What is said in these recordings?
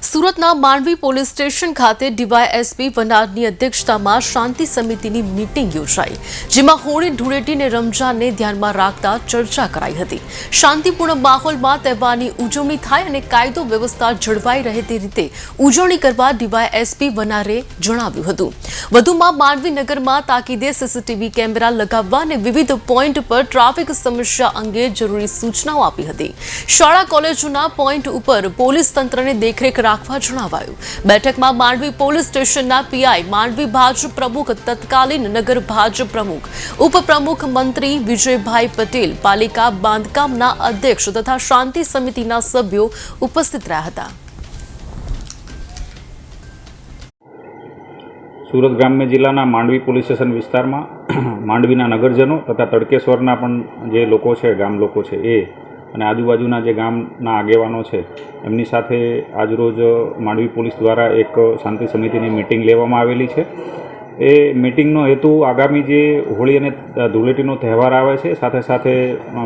સુરતના Mandvi police station ખાતે DYSP વનાડની અધ્યક્ષતામાં શાંતિ સમિતિની મીટિંગ યોજાઈ, જેમાં હોળી ધૂળેટી અને રમઝાનને ધ્યાનમાં રાખતા ચર્ચા કરાઈ હતી। શાંતિપૂર્ણ માહોલમાં તહેવારની ઉજવણી થાય અને કાયદો વ્યવસ્થા જળવાઈ રહે તે રીતે ઉજવણી કરવા ડીવાયએસપી વનારે જણાવ્યું હતું। વધુમાં માંડવી નગરમાં તાકીદે સીસીટીવી કેમેરા લગાવવા અને વિવિધ પોઈન્ટ પર ટ્રાફિક સમસ્યા અંગે જરૂરી સૂચનાઓ આપી હતી। શાળા કોલેજોના પોઈન્ટ ઉપર પોલીસ તંત્રને દેખરેખ રાખવા જણાવાયું। બેઠકમાં માંડવી પોલીસ સ્ટેશનના પીઆઈ, માંડવી ભાજપ પ્રમુખ, તત્કાલીન નગર ભાજપ પ્રમુખ, ઉપપ્રમુખ મંત્રી વિજયભાઈ પટેલ, પાલિકા બાંધકામના અધ્યક્ષ તથા શાંતિ સમિતિના સભ્યો ઉપસ્થિત રહ્યા હતા। સુરત ગ્રામ્ય જિલ્લાના માંડવી પોલીસ સ્ટેશન વિસ્તારમાં માંડવીના નગરજનો તથા તડકેશ્વરના પણ જે લોકો છે, ગામ લોકો છે એ અને આજુબાજુના જે ગામના આગેવાનો છે એમની સાથે આજરોજ માંડવી પોલીસ દ્વારા એક શાંતિ સમિતિની મિટિંગ લેવામાં આવેલી છે। એ મિટિંગનો હેતુ આગામી જે હોળી અને ધૂળેટીનો તહેવાર આવે છે, સાથે સાથે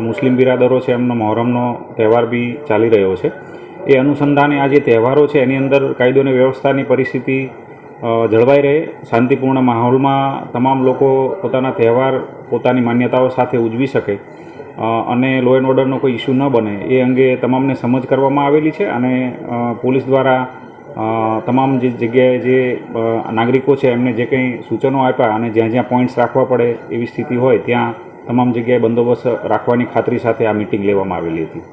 મુસ્લિમ બિરાદરો છે એમનો મહોરમનો તહેવાર બી ચાલી રહ્યો છે, એ અનુસંધાને આ જે તહેવારો છે એની અંદર કાયદો અને વ્યવસ્થાની પરિસ્થિતિ જળવાઈ રહે, શાંતિપૂર્ણ માહોલમાં તમામ લોકો પોતાના તહેવાર પોતાની માન્યતાઓ સાથે ઉજવી શકે અને લો એન્ડ ઓર્ડરનો કોઈ ઇસ્યુ ન બને એ અંગે તમામને સમજ કરવામાં આવેલી છે। અને પોલીસ દ્વારા તમામ જે જગ્યાએ જે નાગરિકો છે એમને જે કંઈ સૂચનો આપ્યા અને જ્યાં જ્યાં પોઈન્ટ્સ રાખવા પડે એવી સ્થિતિ હોય ત્યાં તમામ જગ્યાએ બંદોબસ્ત રાખવાની ખાતરી સાથે આ મિટિંગ લેવામાં આવેલી હતી।